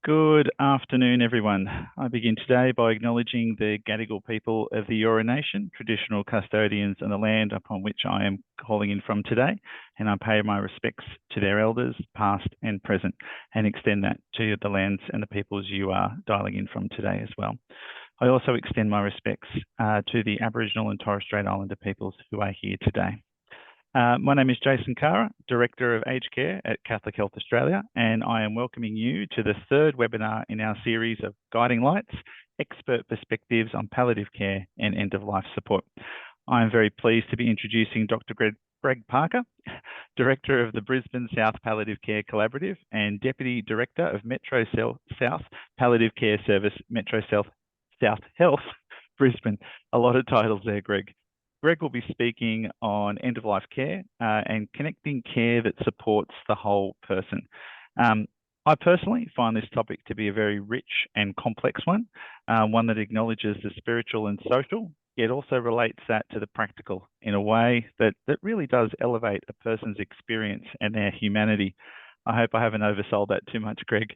Good afternoon, everyone. I begin today by acknowledging the Gadigal people of the Eora Nation, traditional custodians of the land upon which I am calling in from today, and I pay my respects to their elders, past and present, and extend that to the lands and the peoples you are dialing in from today as well. I also extend my respects to the Aboriginal and Torres Strait Islander peoples who are here today. My name is Jason Kara, Director of Aged Care at Catholic Health Australia, and I am welcoming you to the third webinar in our series of Guiding Lights, Expert Perspectives on Palliative Care and End-of-Life Support. I am very pleased to be introducing Dr. Greg Parker, Director of the Brisbane South Palliative Care Collaborative and Deputy Director of Metro South Palliative Care Service, Metro South Health, Brisbane. A lot of titles there, Greg. Greg will be speaking on end-of-life care and connecting care that supports the whole person. I personally find this topic to be a very rich and complex one that acknowledges the spiritual and social, yet also relates that to the practical in a way that really does elevate a person's experience and their humanity. I hope I haven't oversold that too much, Greg.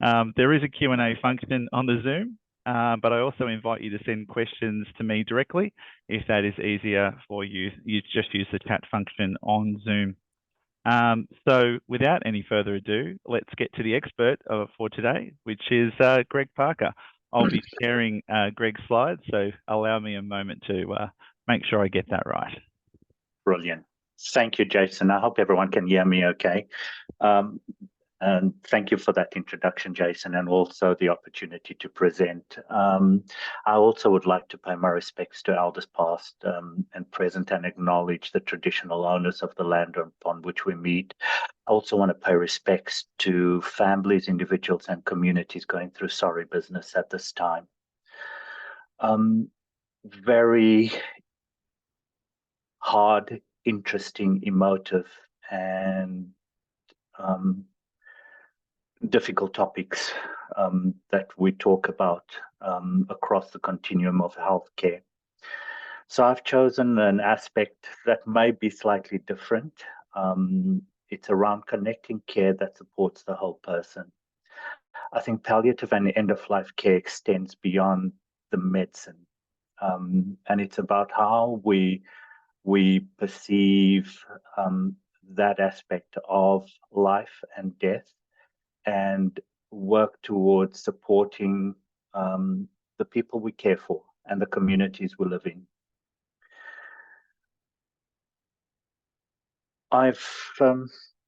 There is a Q&A function on the Zoom, but I also invite you to send questions to me directly if that is easier for you. You just use the chat function on Zoom. So without any further ado, let's get to the expert for today, which is Greg Parker. I'll be sharing Greg's slides, so allow me a moment to make sure I get that right. Brilliant. Thank you, Jason. I hope everyone can hear me okay. And thank you for that introduction, Jason, and also the opportunity to present. I also would like to pay my respects to elders past and present and acknowledge the traditional owners of the land upon which we meet. I also want to pay respects to families, individuals, and communities going through sorry business at this time. Very hard, interesting, emotive, and difficult topics that we talk about across the continuum of healthcare. So I've chosen an aspect that may be slightly different. It's around connecting care that supports the whole person. I think palliative and end-of-life care extends beyond the medicine. And it's about how we perceive that aspect of life and death and work towards supporting the people we care for and the communities we live in. I've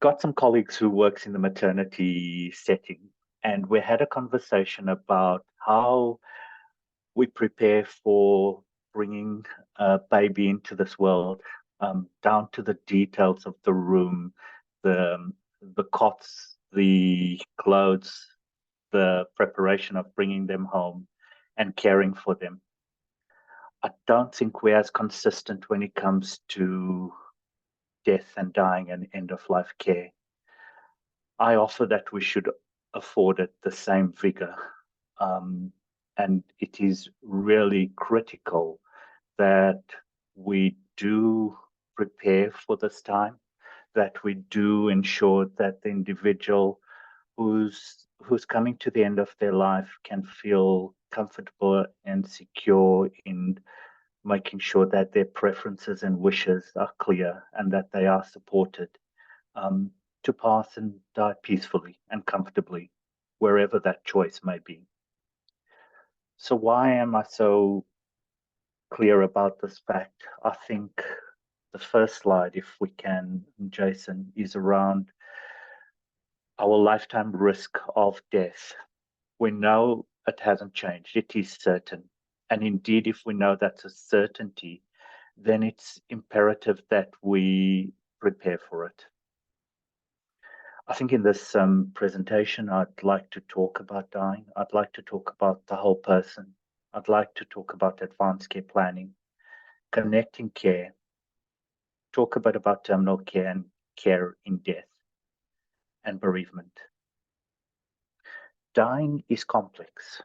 got some colleagues who works in the maternity setting, and we had a conversation about how we prepare for bringing a baby into this world, down to the details of the room, the cots, the clothes, the preparation of bringing them home and caring for them. I don't think we're as consistent when it comes to death and dying and end-of-life care. I offer that we should afford it the same vigor. And it is really critical that we do prepare for this time, that we do ensure that the individual who's coming to the end of their life can feel comfortable and secure in making sure that their preferences and wishes are clear and that they are supported to pass and die peacefully and comfortably, wherever that choice may be. So why am I so clear about this fact? I think the first slide, if we can, Jason, is around our lifetime risk of death. We know it hasn't changed. It is certain. And indeed, if we know that's a certainty, then it's imperative that we prepare for it. I think in this presentation, I'd like to talk about dying. I'd like to talk about the whole person. I'd like to talk about advanced care planning, connecting care, talk a bit about terminal care and care in death and bereavement. Dying is complex.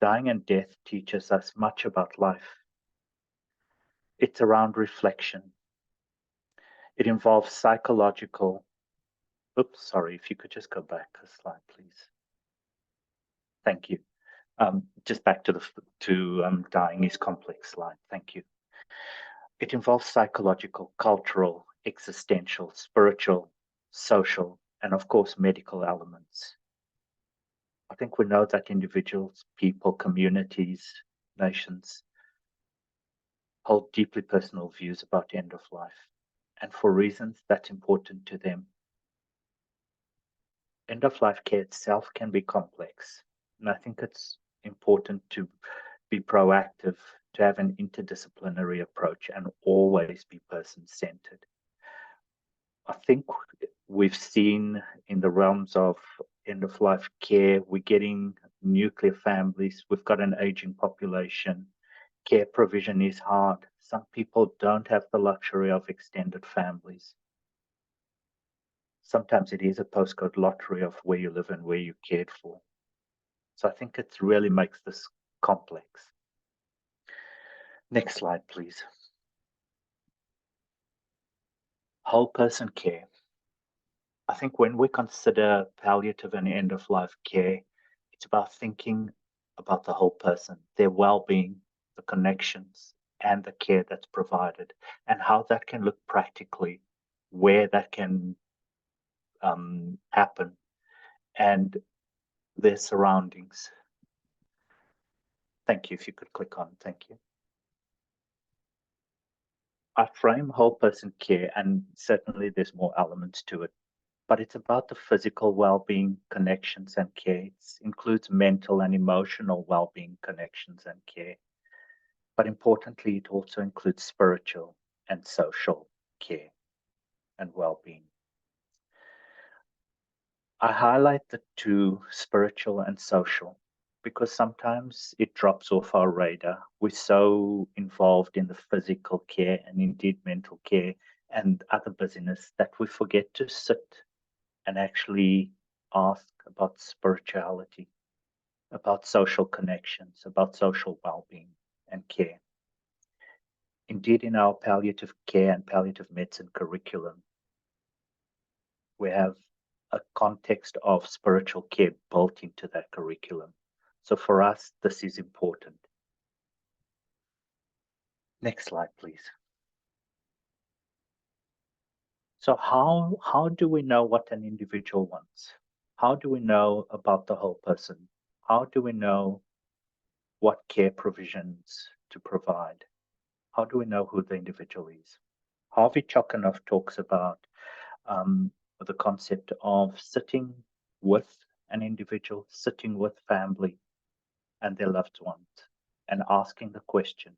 Dying and death teaches us much about life. It's around reflection. It involves psychological, Oops, sorry, if you could just go back a slide, please. Thank you. Just back to dying is complex slide. Thank you. It involves psychological, cultural, existential, spiritual, social, and of course, medical elements. I think we know that individuals, people, communities, nations hold deeply personal views about end of life, and for reasons that's important to them. End of life care itself can be complex, and I think it's important to be proactive, to have an interdisciplinary approach, and always be person-centered. I think we've seen in the realms of end-of-life care, we're getting nuclear families, we've got an aging population, care provision is hard. Some people don't have the luxury of extended families. Sometimes it is a postcode lottery of where you live and where you're cared for. So I think it really makes this complex. Next slide, please. Whole person care. I think when we consider palliative and end-of-life care, it's about thinking about the whole person, their well-being, the connections, and the care that's provided, and how that can look practically, where that can happen, and their surroundings. Thank you. If you could click on, thank you. I frame whole person care, and certainly there's more elements to it, but it's about the physical well-being, connections, and care. It includes mental and emotional well-being, connections, and care. But importantly, it also includes spiritual and social care and well-being. I highlight the two, spiritual and social, because sometimes it drops off our radar. We're so involved in the physical care and indeed mental care and other busyness that we forget to sit and actually ask about spirituality, about social connections, about social well-being and care. Indeed, in our palliative care and palliative medicine curriculum, we have a context of spiritual care built into that curriculum. So for us, this is important. Next slide, please. So how do we know what an individual wants? How do we know about the whole person? How do we know what care provisions to provide? How do we know who the individual is? Harvey Chokanoff talks about the concept of sitting with an individual, sitting with family and their loved ones, and asking the question,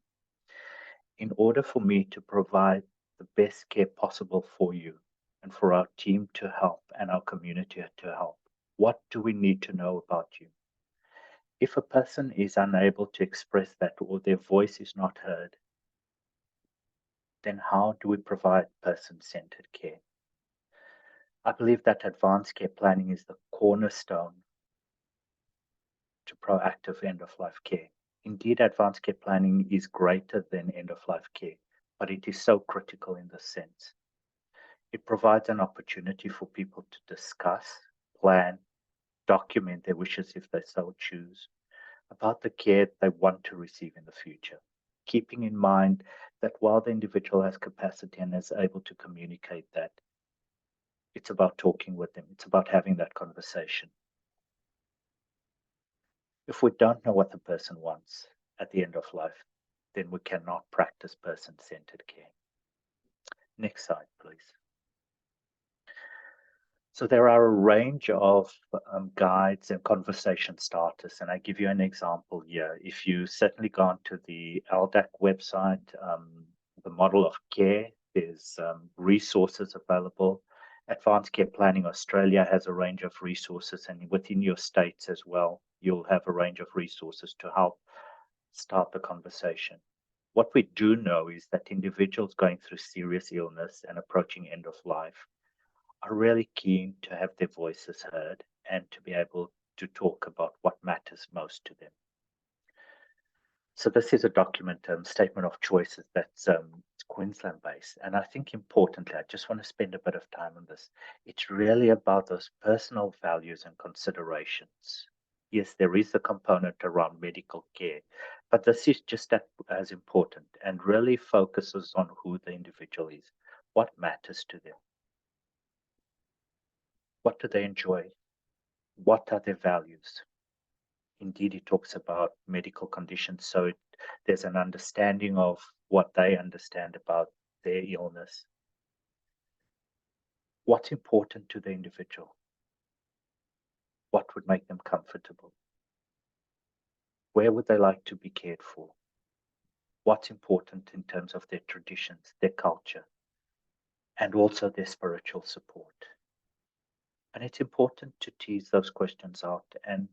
in order for me to provide the best care possible for you and for our team to help and our community to help, what do we need to know about you? If a person is unable to express that or their voice is not heard, then how do we provide person-centered care? I believe that advanced care planning is the cornerstone to proactive end-of-life care. Indeed, advanced care planning is greater than end-of-life care, but it is so critical in this sense. It provides an opportunity for people to discuss, plan, document their wishes if they so choose, about the care they want to receive in the future, keeping in mind that while the individual has capacity and is able to communicate that, it's about talking with them. It's about having that conversation. If we don't know what the person wants at the end of life, then we cannot practice person-centered care. Next slide, please. So there are a range of guides and conversation starters, and I give you an example here. If you certainly go onto the ELDAC website, the model of care, there's resources available. Advanced Care Planning Australia has a range of resources, and within your states as well, you'll have a range of resources to help start the conversation. What we do know is that individuals going through serious illness and approaching end of life are really keen to have their voices heard and to be able to talk about what matters most to them. So this is a document, statement of choices that's Queensland-based. And I think importantly, I just want to spend a bit of time on this. It's really about those personal values and considerations. Yes, there is a component around medical care, but this is just as important and really focuses on who the individual is, what matters to them, what do they enjoy, what are their values. Indeed, it talks about medical conditions, so there's an understanding of what they understand about their illness. What's important to the individual? What would make them comfortable? Where would they like to be cared for? What's important in terms of their traditions, their culture, and also their spiritual support? And it's important to tease those questions out and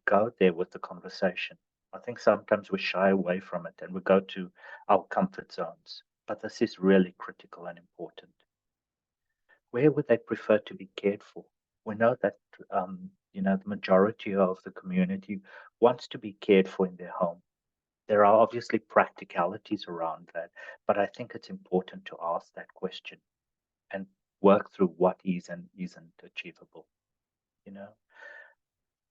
go there with the conversation. I think sometimes we shy away from it and we go to our comfort zones, but this is really critical and important. Where would they prefer to be cared for? We know that the majority of the community wants to be cared for in their home. There are obviously practicalities around that, but I think it's important to ask that question and work through what is and isn't achievable.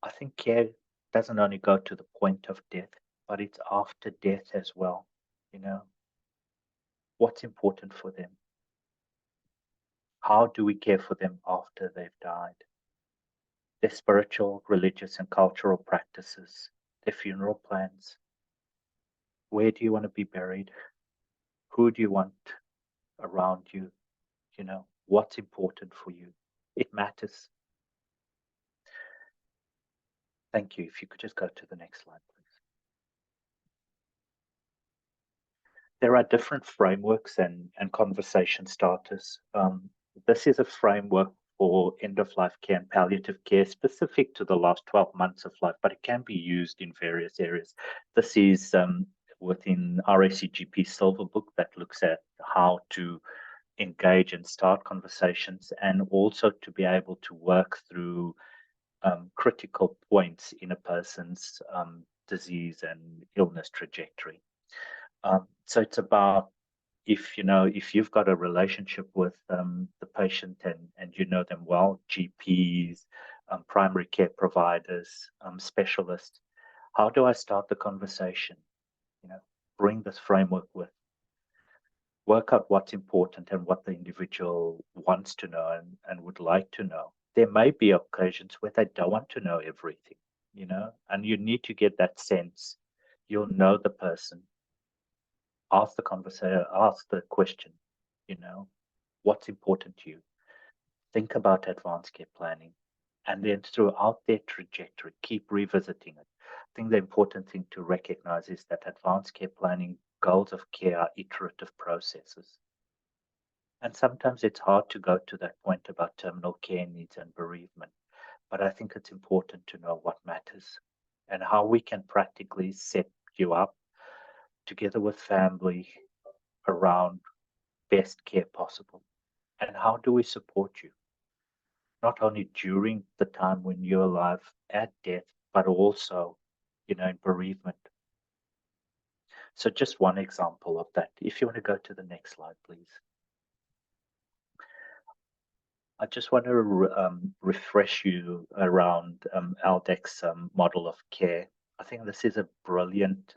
I think care doesn't only go to the point of death, but it's after death as well. What's important for them? How do we care for them after they've died? Their spiritual, religious, and cultural practices, their funeral plans. Where do you want to be buried? Who do you want around you? What's important for you? It matters. Thank you. If you could just go to the next slide, please. There are different frameworks and conversation starters. This is a framework for end-of-life care and palliative care specific to the last 12 months of life, but it can be used in various areas. This is within RACGP Silver Book that looks at how to engage and start conversations and also to be able to work through critical points in a person's disease and illness trajectory. So it's about if you've got a relationship with the patient and you know them well, GPs, primary care providers, specialists, how do I start the conversation? Bring this framework with, work out what's important and what the individual wants to know and would like to know. There may be occasions where they don't want to know everything, and you need to get that sense. You'll know the person. Ask the conversation, ask the question, what's important to you? Think about advanced care planning. And then throughout their trajectory, keep revisiting it. I think the important thing to recognize is that advanced care planning goals of care are iterative processes. And sometimes it's hard to go to that point about terminal care needs and bereavement. But I think it's important to know what matters and how we can practically set you up together with family around best care possible. And how do we support you? Not only during the time when you're alive at death, but also, in bereavement. So just one example of that. If you want to go to the next slide, please. I just want to refresh you around ELDAC's model of care. I think this is a brilliant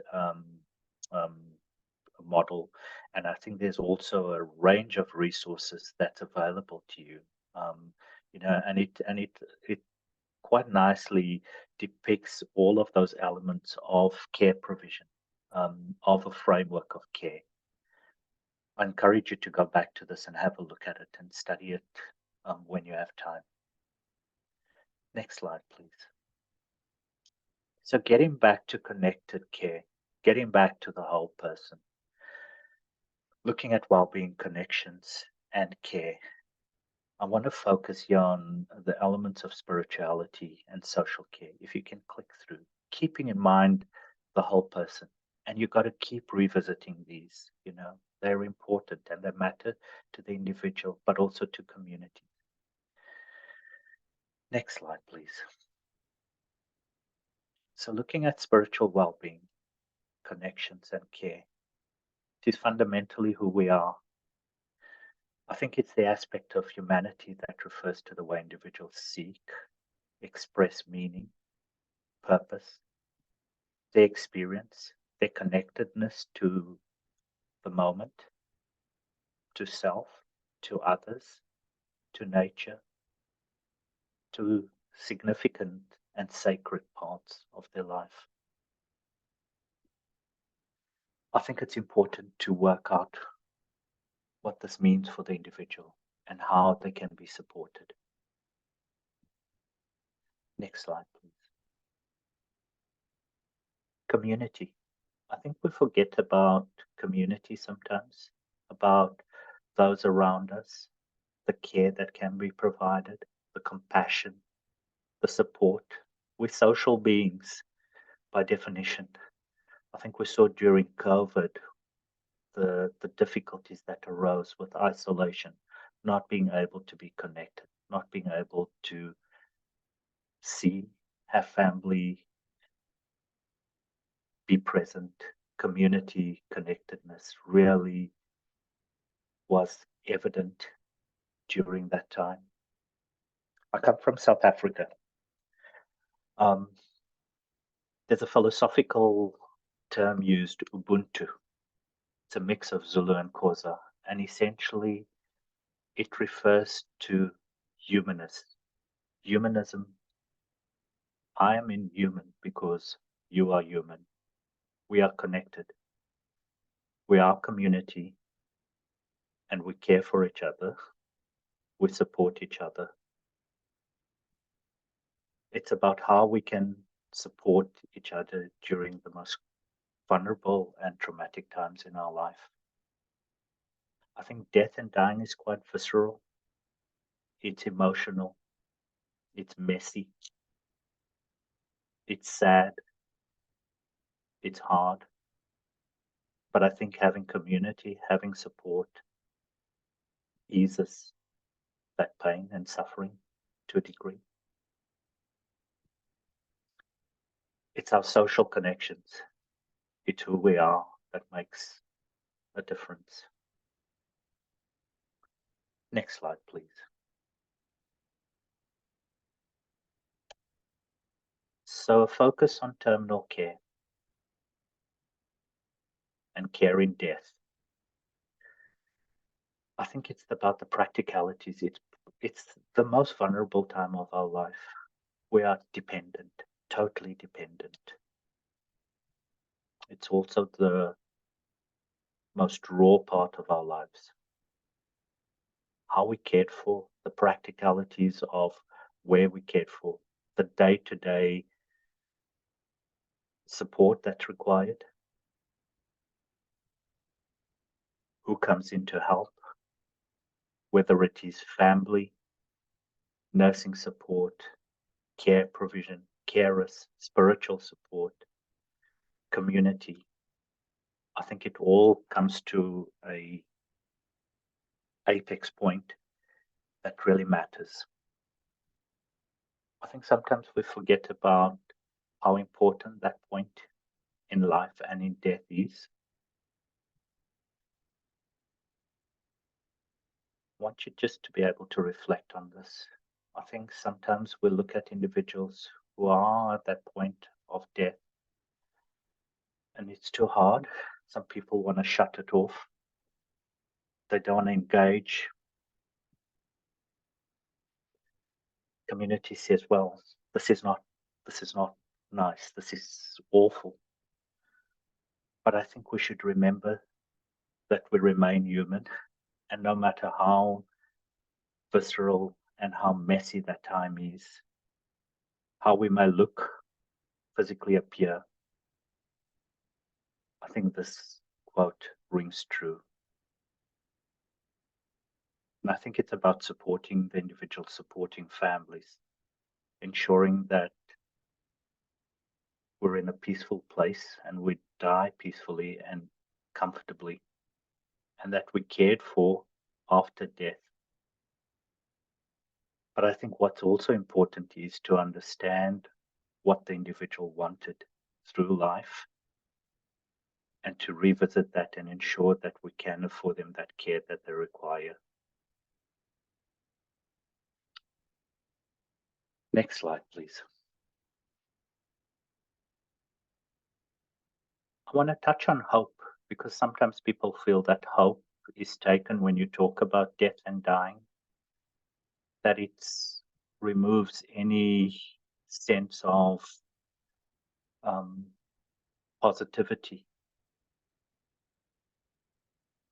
model, and I think there's also a range of resources that's available to you. And it quite nicely depicts all of those elements of care provision, of a framework of care. I encourage you to go back to this and have a look at it and study it when you have time. Next slide, please. So getting back to connected care, getting back to the whole person, looking at well-being, connections, and care. I want to focus here on the elements of spirituality and social care. If you can click through, keeping in mind the whole person. And you've got to keep revisiting these, they're important and they matter to the individual, but also to community. Next slide, please. So looking at spiritual well-being, connections, and care. It is fundamentally who we are. I think it's the aspect of humanity that refers to the way individuals seek, express meaning, purpose, their experience, their connectedness to the moment, to self, to others, to nature, to significant and sacred parts of their life. I think it's important to work out what this means for the individual and how they can be supported. Next slide, please. Community. I think we forget about community sometimes, about those around us, the care that can be provided, the compassion, the support. We're social beings by definition. I think we saw during COVID the difficulties that arose with isolation, not being able to be connected, not being able to see, have family, be present. Community connectedness really was evident during that time. I come from South Africa. There's a philosophical term used, Ubuntu. It's a mix of Zulu and Xhosa, and essentially it refers to humanism. I am inhuman because you are human. We are connected. We are community, and we care for each other. We support each other. It's about how we can support each other during the most vulnerable and traumatic times in our life. I think death and dying is quite visceral. It's emotional. It's messy. It's sad. It's hard. But I think having community, having support, eases that pain and suffering to a degree. It's our social connections. It's who we are that makes a difference. Next slide, please. So a focus on terminal care and care in death. I think it's about the practicalities. It's the most vulnerable time of our life. We are dependent, totally dependent. It's also the most raw part of our lives. How we cared for, the practicalities of where we cared for, the day-to-day support that's required, who comes in to help, whether it is family, nursing support, care provision, carers, spiritual support, community. I think it all comes to a apex point that really matters. I think sometimes we forget about how important that point in life and in death is. I want you just to be able to reflect on this. I think sometimes we look at individuals who are at that point of death and it's too hard. Some people want to shut it off. They don't want to engage. Community says, well, this is not nice. This is awful. But I think we should remember that we remain human, and no matter how visceral and how messy that time is, how we may look, physically appear, I think this quote rings true. And I think it's about supporting the individual, supporting families, ensuring that we're in a peaceful place and we die peacefully and comfortably, and that we cared for after death. But I think what's also important is to understand what the individual wanted through life and to revisit that and ensure that we can afford them that care that they require. Next slide, please. I want to touch on hope, because sometimes people feel that hope is taken when you talk about death and dying, that it removes any sense of positivity.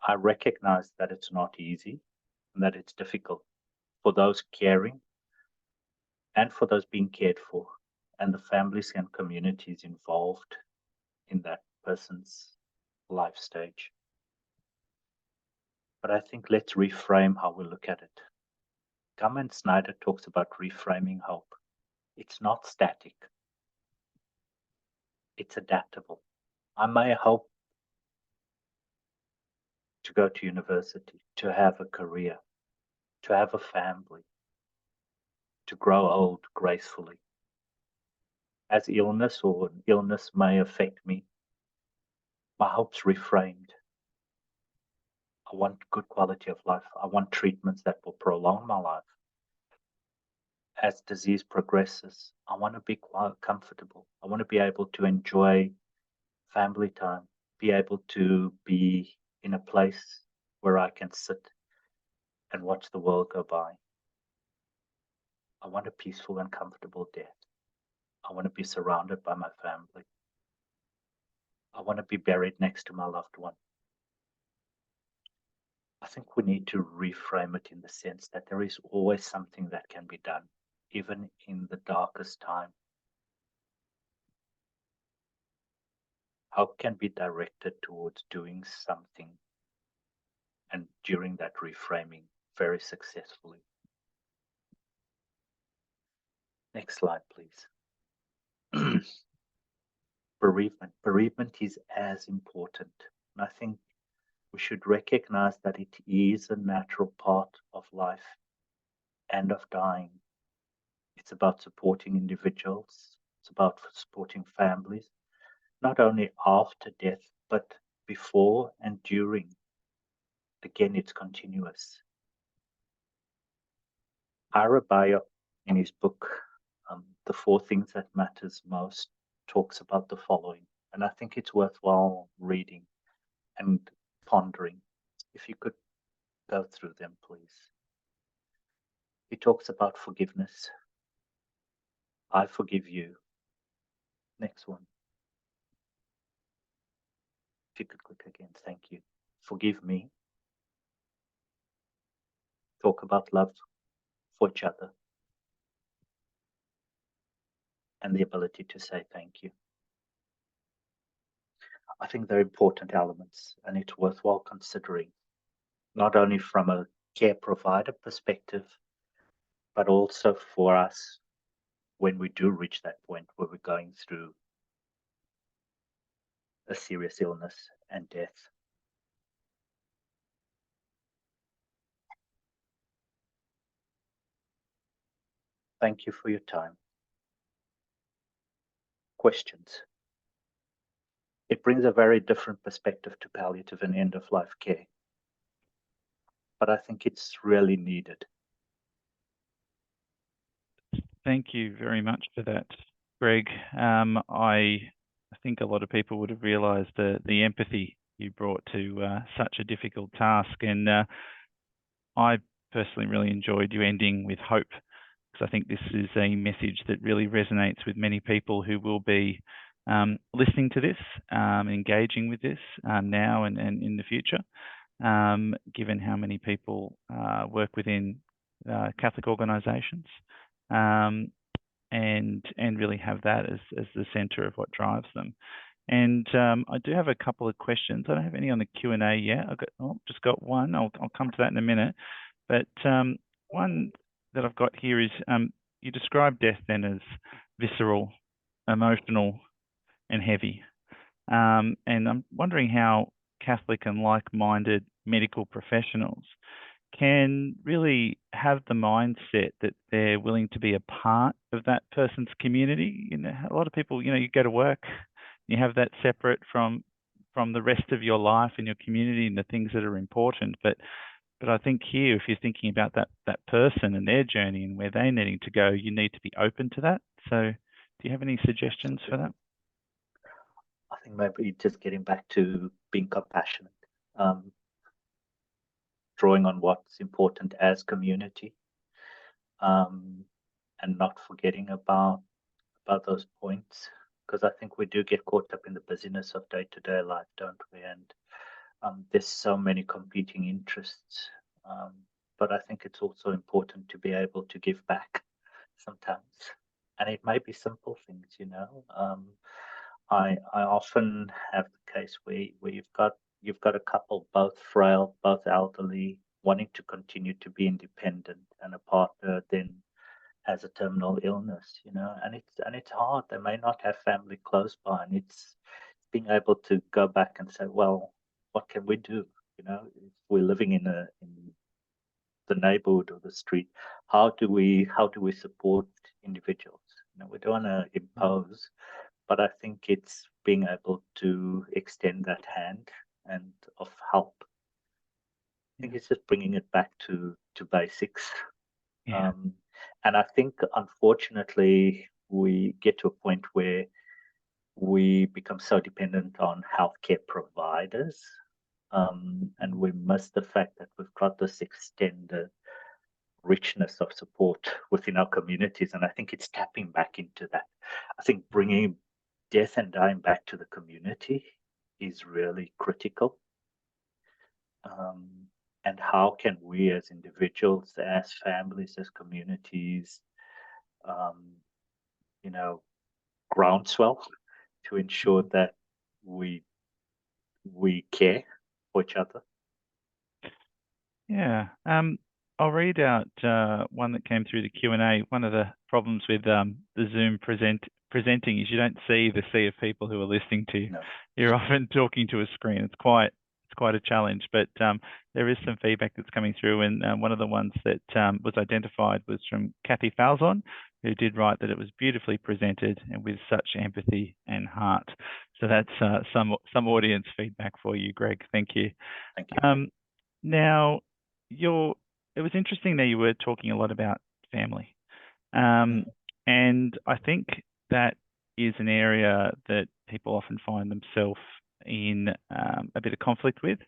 I recognize that it's not easy and that it's difficult for those caring and for those being cared for, and the families and communities involved in that person's life stage. But I think let's reframe how we look at it. Gum Snyder talks about reframing hope. It's not static. It's adaptable. I may hope to go to university, to have a career, to have a family, to grow old gracefully. As illness may affect me, my hope's reframed. I want good quality of life. I want treatments that will prolong my life. As disease progresses, I want to be comfortable. I want to be able to enjoy family time, be able to be in a place where I can sit and watch the world go by. I want a peaceful and comfortable death. I want to be surrounded by my family. I want to be buried next to my loved one. I think we need to reframe it in the sense that there is always something that can be done, even in the darkest time. Hope can be directed towards doing something, and during that reframing, very successfully. Next slide, please. Bereavement. Bereavement is as important. And I think we should recognize that it is a natural part of life and of dying. It's about supporting individuals. It's about supporting families, not only after death, but before and during. Again, it's continuous. Ira Bayo, in his book, The 4 Things That Matters Most, talks about the following, and I think it's worthwhile reading and pondering. If you could go through them, please. He talks about forgiveness. I forgive you. Next one. If you could click again, thank you. Forgive me. Talk about love for each other and the ability to say thank you. I think they're important elements, and it's worthwhile considering, not only from a care provider perspective, but also for us when we do reach that point where we're going through a serious illness and death. Thank you for your time. Questions? It brings a very different perspective to palliative and end-of-life care, but I think it's really needed. Thank you very much for that, Greg. I think a lot of people would have realised the empathy you brought to such a difficult task, and I personally really enjoyed you ending with hope, because I think this is a message that really resonates with many people who will be listening to this, engaging with this now and in the future, given how many people work within Catholic organisations, and really have that as the centre of what drives them. And I do have a couple of questions. I don't have any on the Q&A yet. Just got one. I'll come to that in a minute. But one that I've got here is you describe death then as visceral, emotional, and heavy. And I'm wondering how Catholic and like-minded medical professionals can really have the mindset that they're willing to be a part of that person's community. You know, a lot of people, you go to work, you have that separate from from the rest of your life and your community and the things that are important. But I think here, if you're thinking about that person and their journey and where they're needing to go, you need to be open to that. So do you have any suggestions for that? I think maybe just getting back to being compassionate, drawing on what's important as community, and not forgetting about those points, because I think we do get caught up in the busyness of day-to-day life, don't we? And there's so many competing interests. But I think it's also important to be able to give back sometimes. And it may be simple things, you know. I often have the case where you've got a couple, both frail, both elderly, wanting to continue to be independent, and a partner then has a terminal illness, you know, and it's hard. They may not have family close by, and it's being able to go back and say, well, what can we do? You know, if we're living in the neighborhood or the street, how do we support individuals? You know, we don't want to impose, but I think it's being able to extend that hand and of help. I think it's just bringing it back to basics. Yeah. And I think, unfortunately, we get to a point where we become so dependent on healthcare providers, and we miss the fact that we've got this extended richness of support within our communities. And I think it's tapping back into that. I think bringing death and dying back to the community is really critical. And how can we as individuals, as families, as communities, you know, groundswell to ensure that we care for each other? Yeah. I'll read out one that came through the Q&A. One of the problems with the Zoom presenting is you don't see the sea of people who are listening to you. No. You're often talking to a screen. It's quite a challenge, but there is some feedback that's coming through, and one of the ones that was identified was from Kathy Falzon, who did write that it was beautifully presented and with such empathy and heart. So that's some audience feedback for you, Greg. Thank you. Thank you. Now, it was interesting that you were talking a lot about family. And I think that is an area that people often find themselves in a bit of conflict with,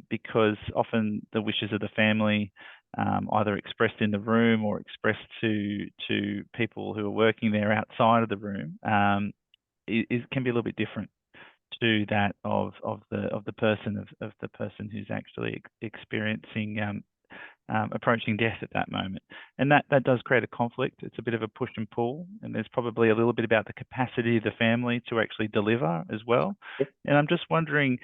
because often the wishes of the family, either expressed in the room or expressed to people who are working there outside of the room, can be a little bit different to that of the person who's actually experiencing approaching death at that moment, and that does create a conflict. It's a bit of a push and pull, and there's probably a little bit about the capacity of the family to actually deliver as well. Yep. And I'm just wondering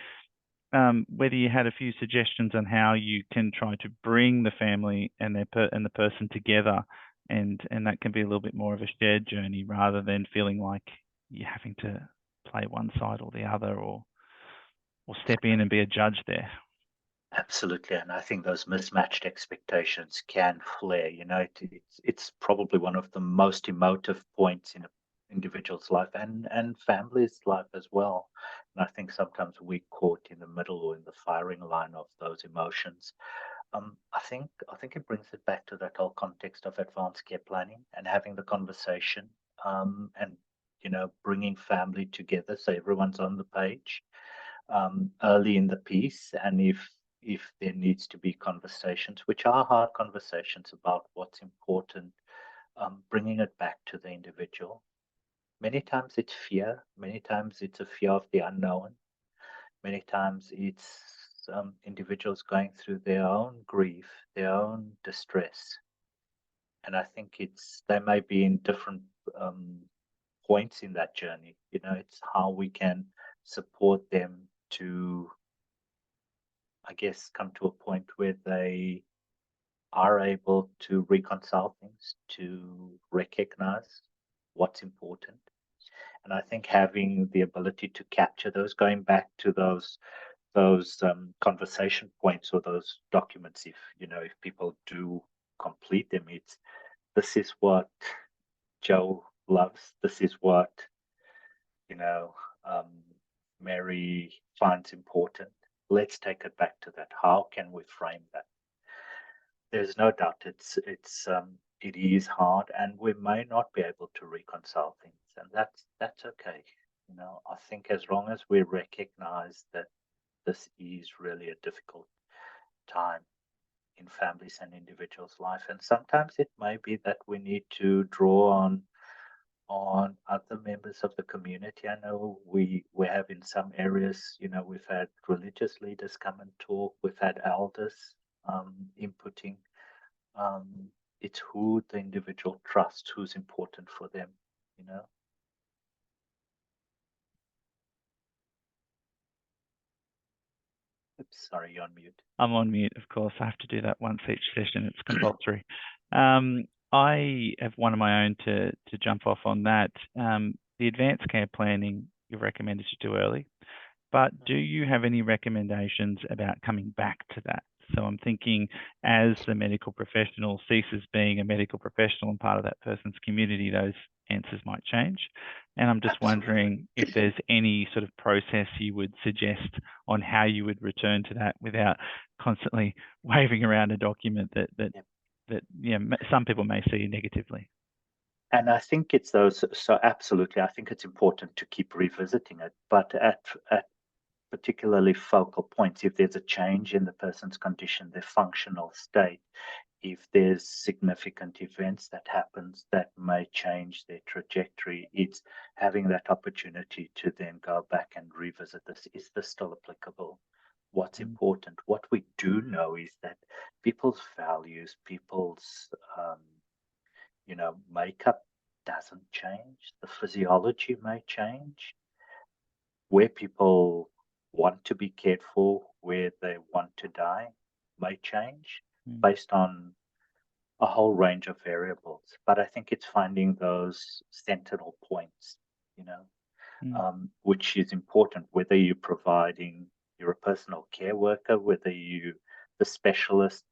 whether you had a few suggestions on how you can try to bring the family and the person together, and that can be a little bit more of a shared journey rather than feeling like you're having to play one side or the other, or step in and be a judge there. Absolutely, and I think those mismatched expectations can flare. You know, it's probably one of the most emotive points in an individual's life and family's life as well. And I think sometimes we're caught in the middle or in the firing line of those emotions. I think it brings it back to that whole context of advanced care planning and having the conversation, and bringing family together so everyone's on the page early in the piece. And if there needs to be conversations, which are hard conversations about what's important, bringing it back to the individual. Many times it's fear. Many times it's a fear of the unknown. Many times it's individuals going through their own grief, their own distress. And I think they may be in different points in that journey. You know, it's how we can support them to, I guess, come to a point where they are able to reconcile things, to recognize what's important. And I think having the ability to capture those, going back to those conversation points or those documents, if people do complete them, it's this is what Joe loves, this is what um, Mary finds important. Let's take it back to that. How can we frame that? There's no doubt it is hard, and we may not be able to reconcile things, and that's okay. You know, I think as long as we recognize that this is really a difficult time in families and individuals' life, and sometimes it may be that we need to draw on other members of the community. I know we have in some areas, you know, we've had religious leaders come and talk, we've had elders inputting. It's who the individual trusts, who's important for them, you know. Oops, sorry, you're on mute. I'm on mute, of course. I have to do that once each session. It's compulsory. I have one of my own to jump off on that. The advanced care planning you've recommended to do early, but do you have any recommendations about coming back to that? So I'm thinking as the medical professional ceases being a medical professional and part of that person's community, those answers might change. And I'm just wondering if there's any sort of process you would suggest on how you would return to that without constantly waving around a document that you know, some people may see negatively. And I think it's those, so absolutely, I think it's important to keep revisiting it, but at particularly focal points, if there's a change in the person's condition, their functional state, if there's significant events that happens that may change their trajectory, it's having that opportunity to then go back and revisit this. Is this still applicable? What's important? What we do know is that people's values, people's you know, makeup doesn't change. The physiology may change. Where people want to be cared for, where they want to die, may change based on a whole range of variables. But I think it's finding those sentinel points, you know, which is important, whether you're you're a personal care worker, whether you the specialist,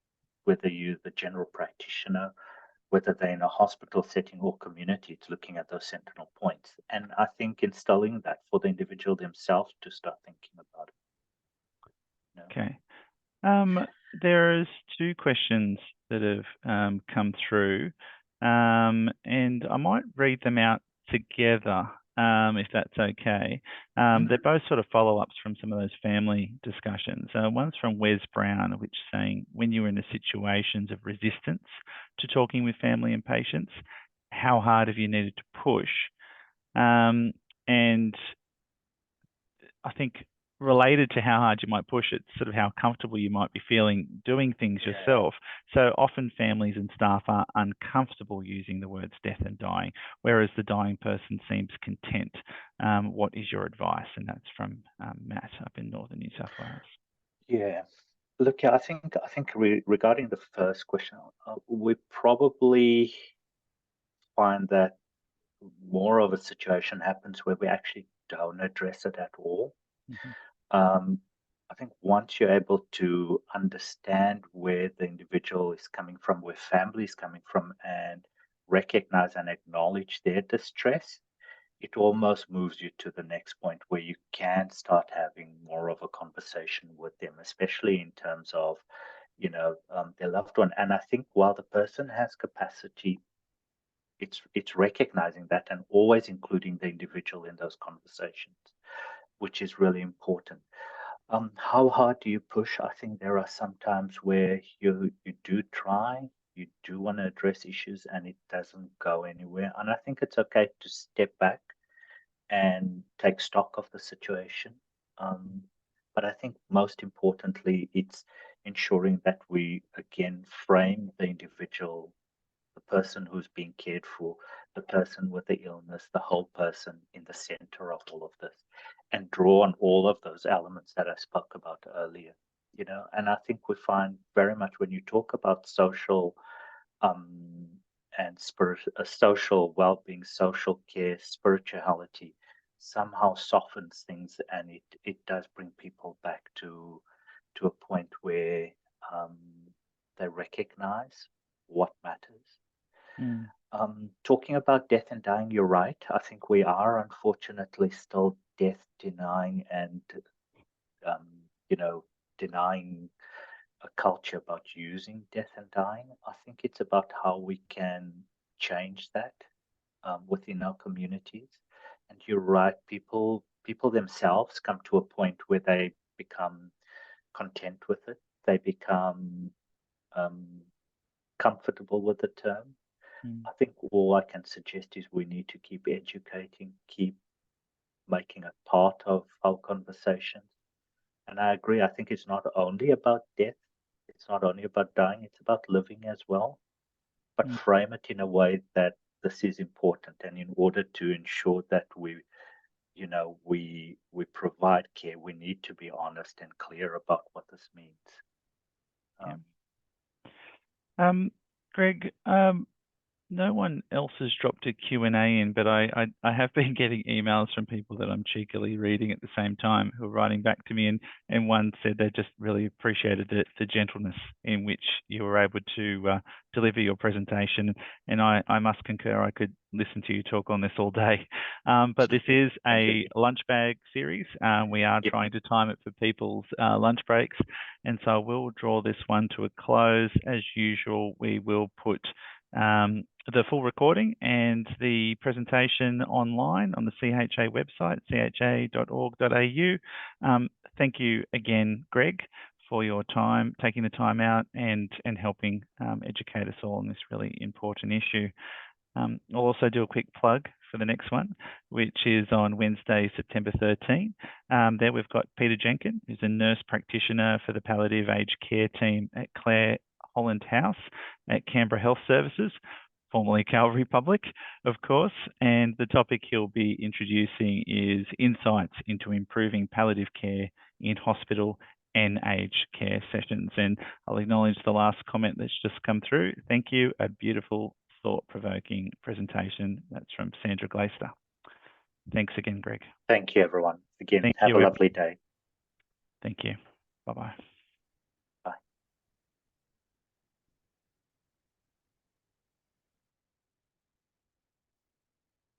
whether you're the general practitioner, whether they're in a hospital setting or community, it's looking at those sentinel points. And I think instilling that for the individual themselves to start thinking about it. You know? Okay. There's two questions that have come through, and I might read them out together, if that's okay. They're both sort of follow-ups from some of those family discussions. One's from Wes Brown, which is saying, when you were in the situations of resistance to talking with family and patients, how hard have you needed to push? And I think related to how hard you might push it, sort of how comfortable you might be feeling doing things yourself. So often families and staff are uncomfortable using the words death and dying, whereas the dying person seems content. What is your advice? And that's from Matt up in Northern New South Wales. Yeah. Look, I think regarding the first question, we probably find that more of a situation happens where we actually don't address it at all. I think once you're able to understand where the individual is coming from, where family is coming from, and recognize and acknowledge their distress, it almost moves you to the next point where you can start having more of a conversation with them, especially in terms of, you know, their loved one. And I think while the person has capacity, it's recognizing that and always including the individual in those conversations, which is really important. How hard do you push? I think there are some times where you do try, you do want to address issues and it doesn't go anywhere. And I think it's okay to step back and take stock of the situation. But I think most importantly, it's ensuring that we again frame the individual, the person who's being cared for, the person with the illness, the whole person in the center of all of this, and draw on all of those elements that I spoke about earlier. You know, and I think we find very much when you talk about social and social well-being, social care, spirituality, somehow softens things, and it does bring people back to a point where they recognize what matters. Talking about death and dying, you're right. I think we are unfortunately still death denying and, denying a culture about using death and dying. I think it's about how we can change that within our communities. And you're right, people themselves come to a point where they become content with it. They become comfortable with the term. I think all I can suggest is we need to keep educating, keep making it part of our conversations. And I agree, I think it's not only about death, it's not only about dying, it's about living as well. But frame it in a way that this is important. And in order to ensure that we provide care, we need to be honest and clear about what this means. Greg, no one else has dropped a Q&A in, but I have been getting emails from people that I'm cheekily reading at the same time who are writing back to me, and one said they just really appreciated the gentleness in which you were able to deliver your presentation. And I must concur, I could listen to you talk on this all day. But this is a lunch bag series. We are trying to time it for people's lunch breaks. And so we'll draw this one to a close. As usual, we will put the full recording and the presentation online on the CHA website, cha.org.au. Thank you again, Greg, for your time, taking the time out and helping educate us all on this really important issue. I'll also do a quick plug for the next one, which is on Wednesday, September 13. There we've got Peter Jenkin, who's a nurse practitioner for the palliative aged care team at Clare Holland House at Canberra Health Services, formerly Calvary Public, of course. And the topic he'll be introducing is insights into improving palliative care in hospital and aged care sessions. And I'll acknowledge the last comment that's just come through. Thank you. A beautiful, thought-provoking presentation. That's from Sandra Glaister. Thanks again, Greg. Thank you, everyone. Again, have a lovely day. Thank you. Bye-bye.